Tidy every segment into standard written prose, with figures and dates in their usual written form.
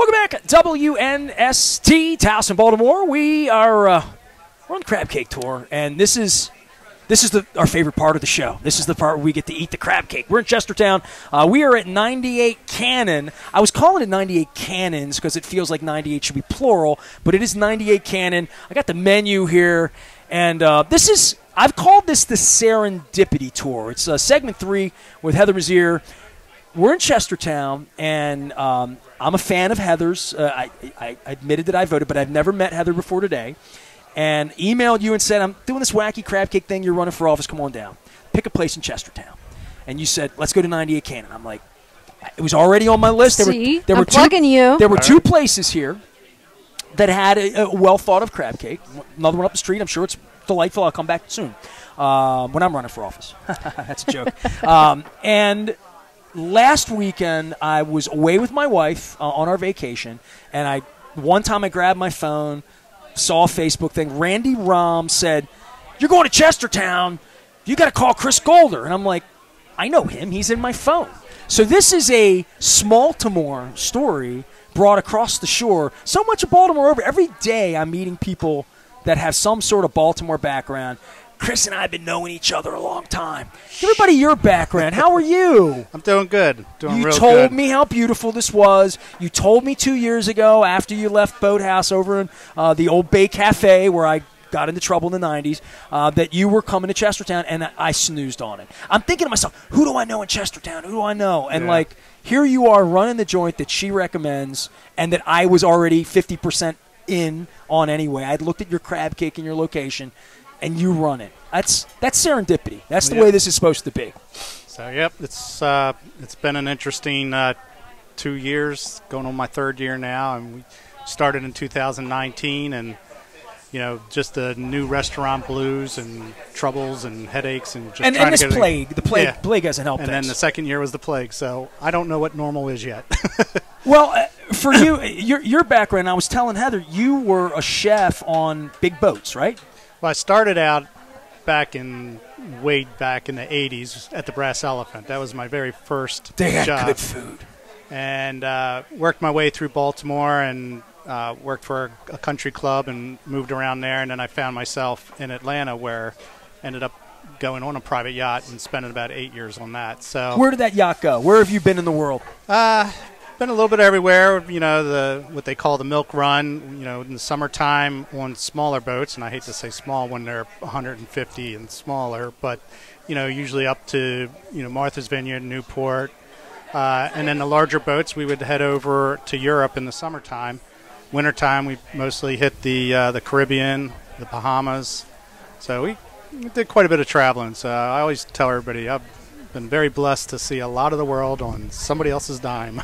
Welcome back, WNST, Towson, Baltimore. We're on the crab cake tour, and this is our favorite part of the show. This is the part where we get to eat the crab cake. We're in Chestertown. We are at 98 Cannon. I was calling it 98 Cannons because it feels like 98 should be plural, but it is 98 Cannon. I got the menu here, and I've called this the Serendipity Tour. It's segment 3 with Heather Mizeur. We're in Chestertown, and I'm a fan of Heather's. I admitted that I voted, but I've never met Heather before today. And emailed you and said, I'm doing this wacky crab cake thing. You're running for office. Come on down. Pick a place in Chestertown. And you said, let's go to 98 Cannon. I'm like, it was already on my list. There were two places here that had a well-thought-of crab cake. Another one up the street. I'm sure it's delightful. I'll come back soon when I'm running for office. That's a joke. And last weekend, I was away with my wife on our vacation. And one time I grabbed my phone, saw a Facebook thing. Randy Rahm said, you're going to Chestertown. You got to call Chris Golder. And I'm like, I know him. He's in my phone. So this is a Baltimore story brought across the shore. So much of Baltimore over. Every day I'm meeting people that have some sort of Baltimore background. Chris and I have been knowing each other a long time. Give everybody your background. How are you? I'm doing good. Doing real good. You told me how beautiful this was. You told me 2 years ago after you left Boathouse over in the Old Bay Cafe where I got into trouble in the 90s that you were coming to Chestertown, and I snoozed on it. I'm thinking to myself, who do I know in Chestertown? Who do I know? And, here you are running the joint that she recommends and that I was already 50% in on anyway. I'd looked at your crab cake and your location, and you run it. That's serendipity. That's the way this is supposed to be. So, it's been an interesting 2 years, going on my third year now, and we started in 2019, and just the new restaurant blues and troubles and headaches and just trying to get the plague hasn't helped. And then the second year was the plague, so I don't know what normal is yet. Well, for you, your background, I was telling Heather, you were a chef on big boats, right? Well, I started out way back in the 80s at the Brass Elephant. That was my very first job. They had good food. And worked my way through Baltimore and worked for a country club and moved around there. And then I found myself in Atlanta where I ended up going on a private yacht and spending about 8 years on that. So where did that yacht go? Where have you been in the world? Been a little bit everywhere, what they call the milk run, in the summertime on smaller boats, and I hate to say small when they're 150 and smaller, but, usually up to, Martha's Vineyard, Newport, and then the larger boats, we would head over to Europe in the summertime. Wintertime, we mostly hit the Caribbean, the Bahamas, so we did quite a bit of traveling, so I always tell everybody I've been very blessed to see a lot of the world on somebody else's dime.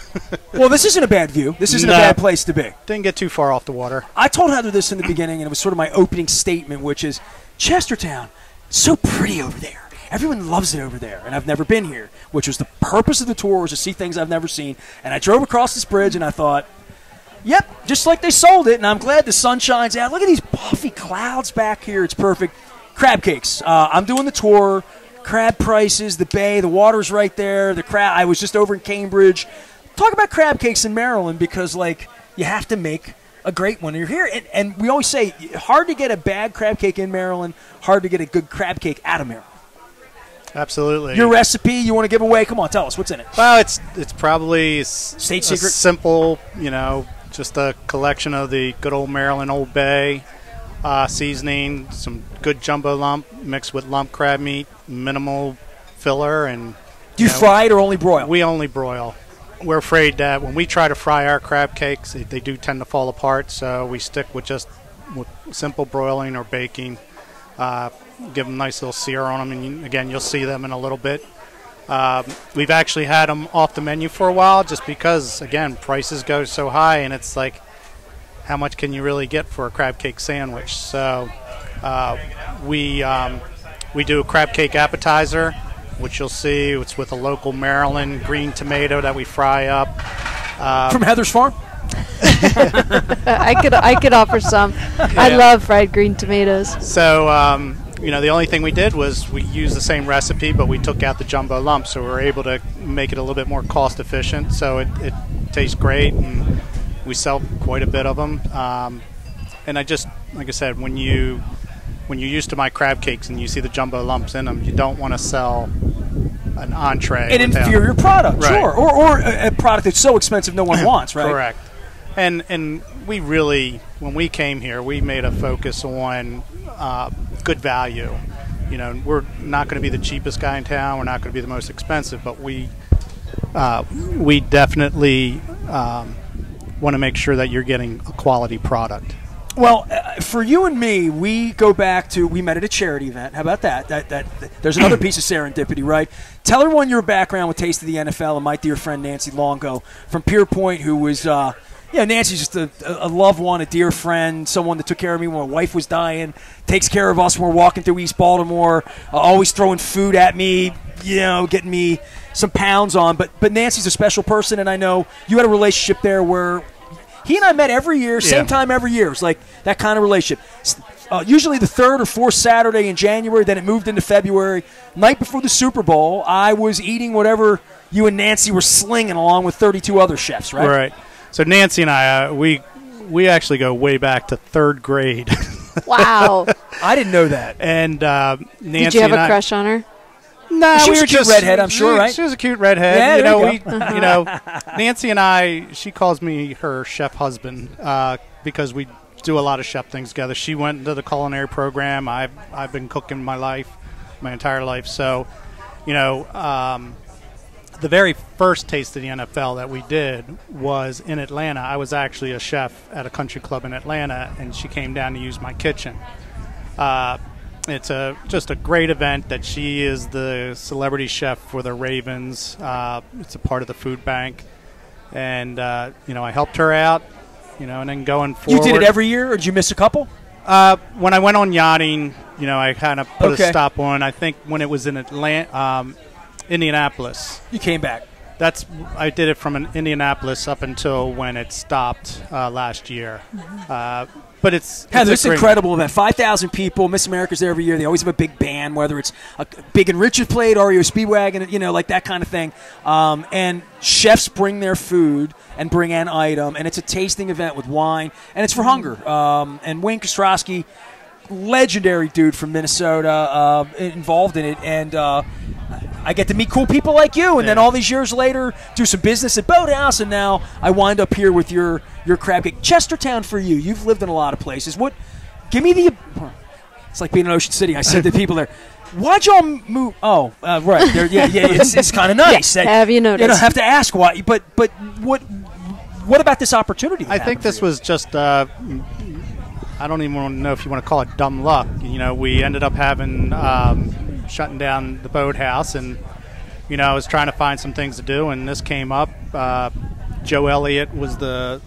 Well, this isn't a bad view. This isn't a bad place to be. Didn't get too far off the water. I told Heather this in the beginning, and it was sort of my opening statement, which is Chestertown, so pretty over there. Everyone loves it over there, and I've never been here, which was the purpose of the tour, was to see things I've never seen. And I drove across this bridge, and I thought, yep, just like they sold it, and I'm glad the sun shines out. Look at these puffy clouds back here. It's perfect. Crab cakes. I'm doing the tour. Crab prices, the bay, the water's right there. The crab. I was just over in Cambridge. Talk about crab cakes in Maryland because, you have to make a great one. You're here, and we always say, hard to get a bad crab cake in Maryland, hard to get a good crab cake out of Maryland. Absolutely. Your recipe you want to give away? Come on, tell us. What's in it? Well, it's probably state secret. Simple, just a collection of the good old Maryland Old Bay seasoning, some good jumbo lump mixed with lump crab meat, minimal filler, and do you fry it or only broil? We only broil. We're afraid that when we try to fry our crab cakes, they do tend to fall apart, so we stick with with simple broiling or baking. Give them a nice little sear on them, and again, you'll see them in a little bit. We've actually had them off the menu for a while just because, again, prices go so high, and it's like, how much can you really get for a crab cake sandwich? So we do a crab cake appetizer, which you'll see. It's with a local Maryland green tomato that we fry up. From Heather's farm? I could offer some. Yeah. I love fried green tomatoes. So, the only thing we did was we used the same recipe, but we took out the jumbo lumps, so we were able to make it a little bit more cost efficient. So it tastes great, and We sell quite a bit of them, and I just, like I said, when you're used to my crab cakes and you see the jumbo lumps in them, you don't want to sell an entree. An inferior product, right. Sure, or a product that's so expensive no one wants, right? Correct. And we really, when we came here, we made a focus on good value. You know, we're not going to be the cheapest guy in town. We're not going to be the most expensive, but we definitely want to make sure that you're getting a quality product. Well, for you and me, we go back to, we met at a charity event. How about that? That there's another piece of serendipity, right? Tell everyone your background with Taste of the NFL and my dear friend Nancy Longo from Pierpoint, who was, Nancy's just a loved one, a dear friend, someone that took care of me when my wife was dying, takes care of us when we're walking through East Baltimore, always throwing food at me, getting me some pounds on. But Nancy's a special person, and I know you had a relationship there where he and I met every year, same time every year. It's like that kind of relationship. Usually the third or fourth Saturday in January, then it moved into February. Night before the Super Bowl, I was eating whatever you and Nancy were slinging along with 32 other chefs, right? Right. So Nancy and I, we actually go way back to third grade. Wow. I didn't know that. And Nancy, did you have a crush on her? No, she was a cute redhead, I'm sure, right? She was a cute redhead. Yeah, Nancy and I, she calls me her chef husband because we do a lot of chef things together. She went into the culinary program. I've been cooking my entire life. So, the very first Taste of the NFL that we did was in Atlanta. I was actually a chef at a country club in Atlanta, and she came down to use my kitchen. It's just a great event that she is the celebrity chef for the Ravens. It's a part of the food bank. And, I helped her out, and then going forward. You did it every year, or did you miss a couple? When I went on yachting, I kind of put a stop on. I think when it was in Indianapolis. You came back. I did it from Indianapolis up until when it stopped last year. But it's incredible event. 5,000 people. Miss America's there every year. They always have a big band, whether it's a Big and Richard played, REO Speedwagon, like that kind of thing. And chefs bring their food and bring an item, and it's a tasting event with wine, and it's for hunger. And Wayne Kostrowski, legendary dude from Minnesota, involved in it, and I get to meet cool people like you, and then all these years later, do some business at Boathouse, and now I wind up here with your crab cake. Chestertown for you. You've lived in a lot of places. Give me the. It's like being in Ocean City. I said to people there, why'd y'all move? Oh, right. It's kind of nice. Yeah, have you noticed? You don't have to ask why, but what about this opportunity? I think this was just. I don't even know if you want to call it dumb luck. We ended up having. Shutting down the Boathouse, and I was trying to find some things to do, and this came up. Joe Elliott was the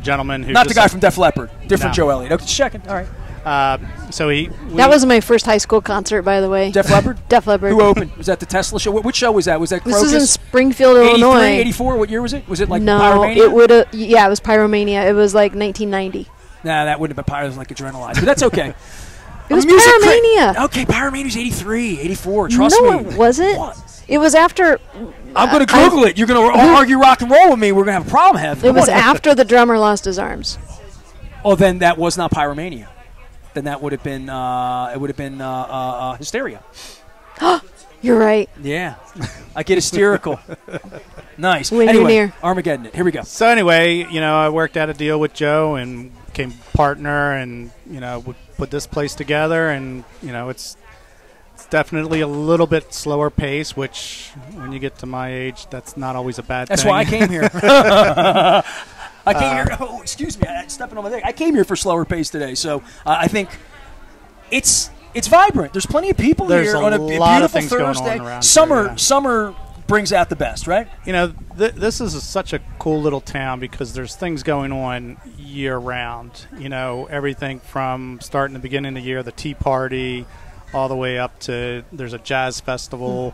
gentleman who not the guy from Def Leppard, different Joe Elliott. Okay, just checking. All right. That was my first high school concert, by the way. Def Leppard. Def Leppard. Who opened? Was that the Tesla show? Which show was that? Was that Crocus? This was in Springfield, Illinois. 84. What year was it? Was it like no? Pyromania? It would have. Yeah, it was Pyromania. It was like 1990. Nah, that wouldn't have been Pyro. It was like Adrenalize, but that's okay. It was Pyromania. Okay, Pyromania's 83, 84. Trust me. No, it wasn't. What? It was after. I'm going to Google it. You're going to argue rock and roll with me. We're going to have a problem, Heather. It was after the drummer lost his arms. Oh, then that was not Pyromania. Then that would have been. It would have been Hysteria. You're right. Yeah, I get hysterical. Nice. When anyway, you're near. Armageddon. Here we go. So anyway, I worked out a deal with Joe and became partner, and we put this place together, and it's definitely a little bit slower pace, which when you get to my age, that's not always a bad thing. That's why I came here. I came here. Oh, excuse me, I'm stepping on my leg. I came here for slower pace today, so I think it's vibrant. There's plenty of people here on a beautiful Thursday. Summer brings out the best, right? This is such a cool little town because there's things going on year round. Everything from starting the beginning of the year, the Tea Party, all the way up to there's a jazz festival,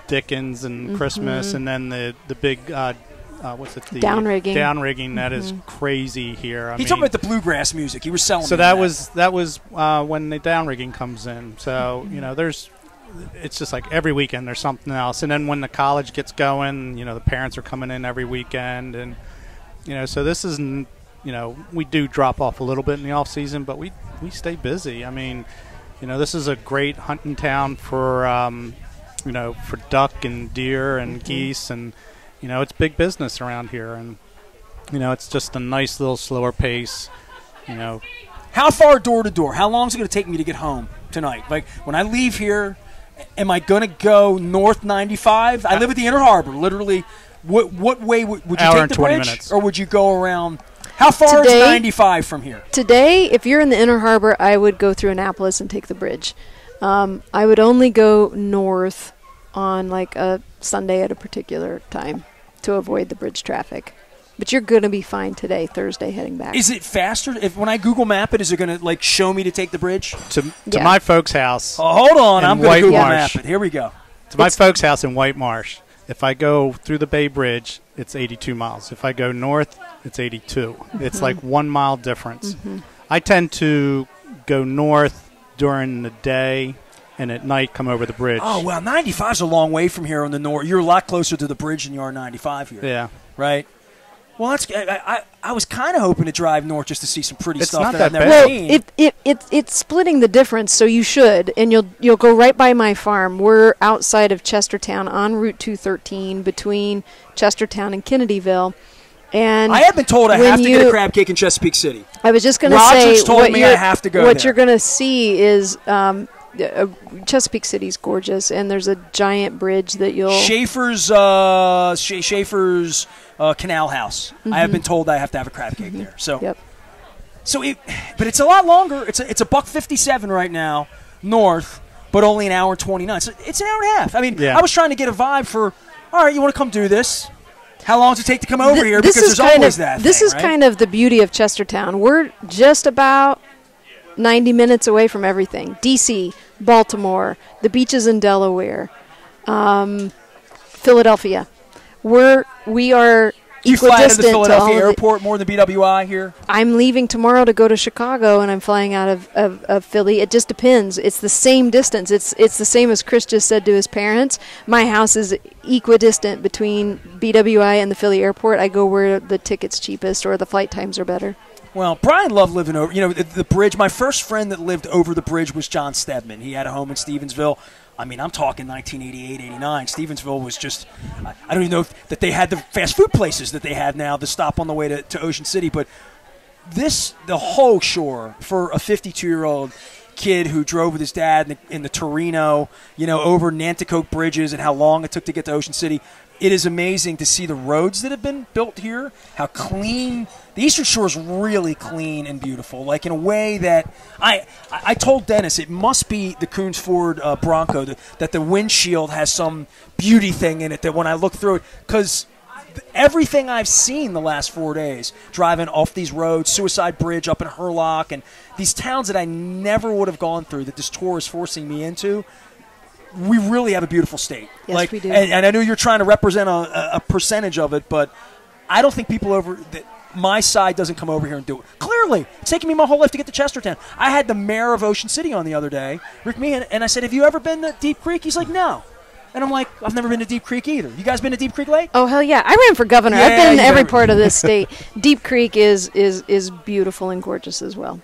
Dickens and Christmas, and then the big what's it? The downrigging. Downrigging that is crazy here. He's talking about the bluegrass music. He was selling. So that was when the downrigging comes in. So it's just like every weekend there's something else, and then when the college gets going, the parents are coming in every weekend, and So this isn't, we do drop off a little bit in the off season, but we stay busy. I mean, this is a great hunting town for, for duck and deer and geese, and, it's big business around here. And, it's just a nice little slower pace, How far door to door? How long is it going to take me to get home tonight? Like, when I leave here, am I going to go north 95? I live at the Inner Harbor, literally. What way would you Hour take and the 20 bridge? minutes. Or would you go around? How far is 95 from here? Today, if you're in the Inner Harbor, I would go through Annapolis and take the bridge. I would only go north on like a Sunday at a particular time to avoid the bridge traffic. But you're going to be fine today, Thursday, heading back. Is it faster? When I Google Map it, is it going to show me to take the bridge? To my folks' house. Oh, hold on. I'm going to Google Marsh. Map it. Here we go. To my folks' house in White Marsh. If I go through the Bay Bridge, it's 82 miles. If I go north, it's 82. Mm-hmm. It's like 1 mile difference. Mm-hmm. I tend to go north during the day and at night come over the bridge. Oh, well, 95 is a long way from here on the north. You're a lot closer to the bridge than you are 95 here. Yeah. Right? Well, that's. I was kind of hoping to drive north just to see some pretty stuff not that I've that never bad. seen. It's splitting the difference, so you should, and you'll go right by my farm. We're outside of Chestertown on Route 213 between Chestertown and Kennedyville. And I have been told I have to get a crab cake in Chesapeake City. I was just going to Rogers say told me I have to go what there. you're going to see is Chesapeake City's gorgeous, and there's a giant bridge that you'll Schaefer's Canal House. Mm-hmm. I have been told I have to have a crab cake there. So, Yep. But it's a lot longer. It's $1.57 right now north, but only an hour and 29. So it's an hour and a half. I mean, I was trying to get a vibe for. All right, you want to come do this? How long does it take to come over here? Because there's always that. This is kind of the beauty of Chestertown. We're just about 90 minutes away from everything. D.C., Baltimore, the beaches in Delaware, Philadelphia. We are Do you fly into the equidistant to all Philadelphia of airport more than BWI here? I'm leaving tomorrow to go to Chicago, and I'm flying out of Philly. It just depends. It's the same distance. It's the same as Chris just said to his parents. My house is equidistant between BWI and the Philly airport. I go where the ticket's cheapest or the flight times are better. Well, Brian loved living over, the bridge. My first friend that lived over the bridge was John Stedman. He had a home in Stevensville. I mean, I'm talking 1988, 89. Stevensville was just, I don't even know that they had the fast food places that they have now to stop on the way to Ocean City. But the whole shore for a 52-year-old kid who drove with his dad in the Torino, over Nanticoke bridges and how long it took to get to Ocean City. It is amazing to see the roads that have been built here, how clean. The Eastern Shore is really clean and beautiful, like in a way that I told Dennis it must be the Coons Ford Bronco, that the windshield has some beauty thing in it that when I look through it, because everything I've seen the last 4 days, driving off these roads, Suicide Bridge up in Hurlock, and these towns that I never would have gone through that this tour is forcing me into, we really have a beautiful state. Yes, we do. And I know you're trying to represent a percentage of it, but I don't think people over my side doesn't come over here and do it. Clearly, it's taken me my whole life to get to Chestertown. I had the mayor of Ocean City on the other day, Rick Meehan, and I said, "Have you ever been to Deep Creek?" He's like, "No." And I'm like, "I've never been to Deep Creek either. You guys been to Deep Creek Lake?" Oh, hell yeah. I ran for governor. Yeah, I've been in every better. part of this state. Deep Creek is beautiful and gorgeous as well.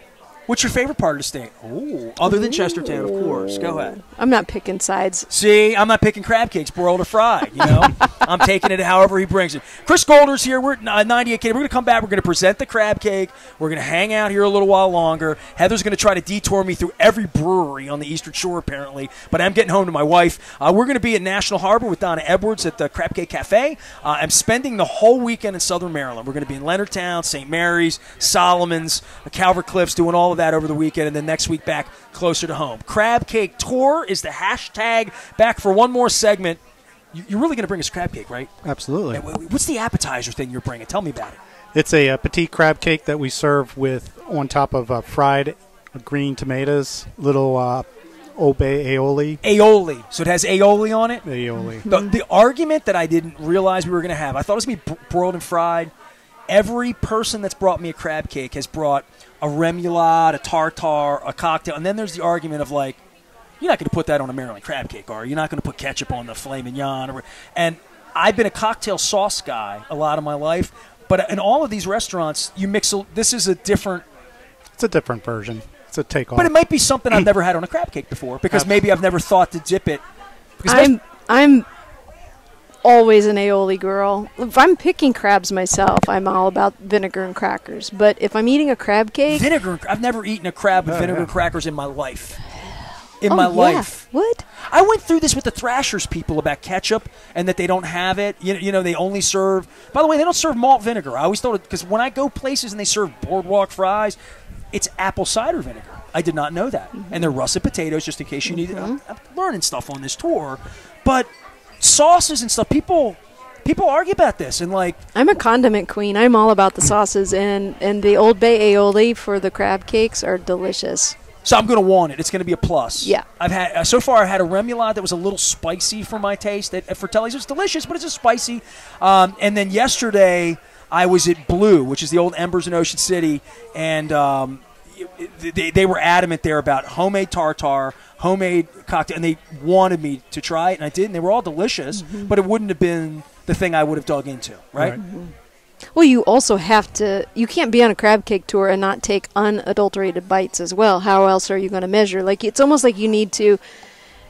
What's your favorite part of the state? Oh, other than Chestertown, of course. Go ahead. I'm not picking sides. See, I'm not picking crab cakes, broiled or fried. I'm taking it however he brings it. Chris Golder's here. We're at 98K. We're going to come back. We're going to present the crab cake. We're going to hang out here a little while longer. Heather's going to try to detour me through every brewery on the Eastern Shore, apparently. But I'm getting home to my wife. We're going to be at National Harbor with Donna Edwards at the Crab Cake Cafe. I'm spending the whole weekend in Southern Maryland. We're going to be in Leonardtown, St. Mary's, Solomon's, Calvert Cliffs, doing all of that over the weekend, and then next week back closer to home. Crab Cake Tour is the hashtag. Back for one more segment. You're really going to bring us crab cake, right? Absolutely. What's the appetizer thing you're bringing? Tell me about it. It's a petite crab cake that we serve with on top of fried green tomatoes, little Old Bay aioli. Aioli. So it has aioli on it? Aioli. The argument that I didn't realize we were going to have, I thought it was going to be broiled and fried. Every person that's brought me a crab cake has brought a remoulade, a tartare, a cocktail, and then there's the argument of like, you're not going to put that on a Maryland crab cake, are you? You're not going to put ketchup on the filet mignon. And I've been a cocktail sauce guy a lot of my life, But in all of these restaurants, you mix. This is a different. It's a different version. It's a takeoff. But it might be something I've never had on a crab cake before because maybe I've never thought to dip it. I'm always an aioli girl. If I'm picking crabs myself, I'm all about vinegar and crackers. But if I'm eating a crab cake, I've never eaten a crab with vinegar and crackers in my life. Life. What? I went through this with the Thrashers people about ketchup and that they don't have it. You know, they only serve. By the way, they don't serve malt vinegar. I always thought it because when I go places and they serve boardwalk fries, it's apple cider vinegar. I did not know that. And they're russet potatoes, just in case you need it. I'm learning stuff on this tour, but sauces and stuff. People argue about this and like. I'm a condiment queen. I'm all about the sauces and the Old Bay aioli for the crab cakes are delicious. So I'm going to want it. It's going to be a plus. Yeah. I've had so far. I had a remoulade that was a little spicy for my taste. At Fratelli's, it's delicious, but it's just spicy. And then yesterday I was at Blue, which is the old Embers in Ocean City, and they were adamant there about homemade tartare, homemade cocktail, and they wanted me to try it, and I did, and they were all delicious. But it wouldn't have been the thing I would have dug into, right? Well, you also have to, you can't be on a crab cake tour and not take unadulterated bites as well. How else are you going to measure? Like, it's almost like you need to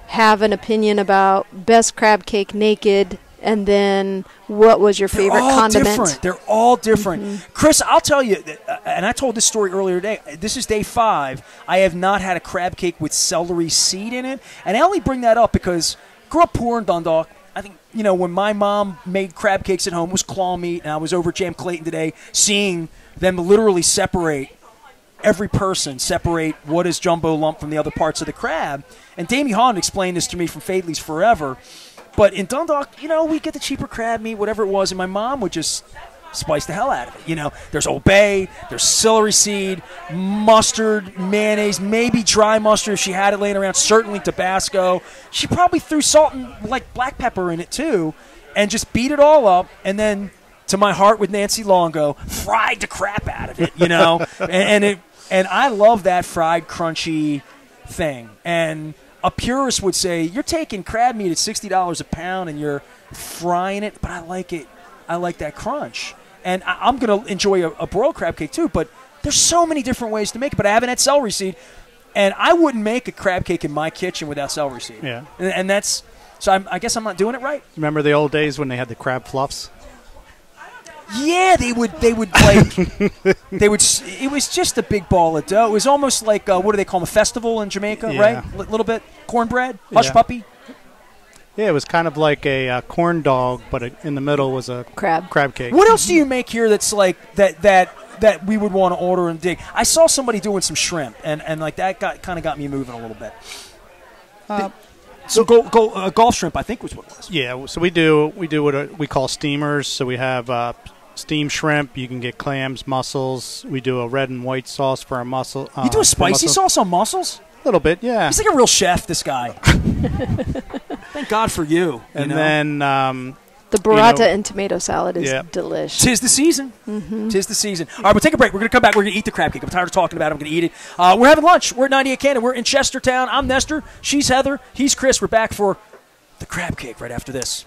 have an opinion about best crab cake naked and then what was your favorite condiment. They're all different. Chris, I'll tell you, and I told this story earlier today, this is day 5. I have not had a crab cake with celery seed in it. And I only bring that up because I grew up poor in Dundalk. I think, when my mom made crab cakes at home, it was claw meat, and I was over at Jam Clayton today seeing them literally separate what is jumbo lump from the other parts of the crab. And Damie Holland explained this to me from Fadley's forever. But in Dundalk, we get the cheaper crab meat, whatever it was, and my mom would just spice the hell out of it. There's Old Bay, there's celery seed, mustard, mayonnaise, maybe dry mustard if she had it laying around, certainly Tabasco. She probably threw salt and black pepper in it too, and just beat it all up, and then, to my heart with Nancy Longo, fried the crap out of it, and I love that fried, crunchy thing. And a purist would say, you're taking crab meat at $60 a pound and you're frying it, but I like it. I like that crunch. And I'm going to enjoy a broiled crab cake too, but there's so many different ways to make it. But I haven't had celery seed, and I wouldn't make a crab cake in my kitchen without celery seed. Yeah. And that's – so I guess I'm not doing it right. Remember the old days when they had the crab fluffs? Yeah, they would like – it was just a big ball of dough. It was almost like what do they call them, a festival in Jamaica, right? A little bit cornbread, hush puppy. Yeah, it was kind of like a corn dog, but in the middle was a crab cake. What else do you make here that's like that we would want to order and dig? I saw somebody doing some shrimp, and like that kind of got me moving a little bit. So Gulf shrimp, I think was what it was. Yeah, so we do what we call steamers. So we have steamed shrimp. You can get clams, mussels. We do a red and white sauce for our mussel. You do a spicy sauce on mussels? A little bit, yeah. He's like a real chef, this guy. Thank God for you. And then the burrata and tomato salad is delicious. Tis the season. Tis the season. All right, we'll take a break. We're going to come back. We're going to eat the crab cake. I'm tired of talking about it. I'm going to eat it. We're having lunch. We're at 98 Cannon. We're in Chestertown. I'm Nestor. She's Heather. He's Chris. We're back for the crab cake right after this.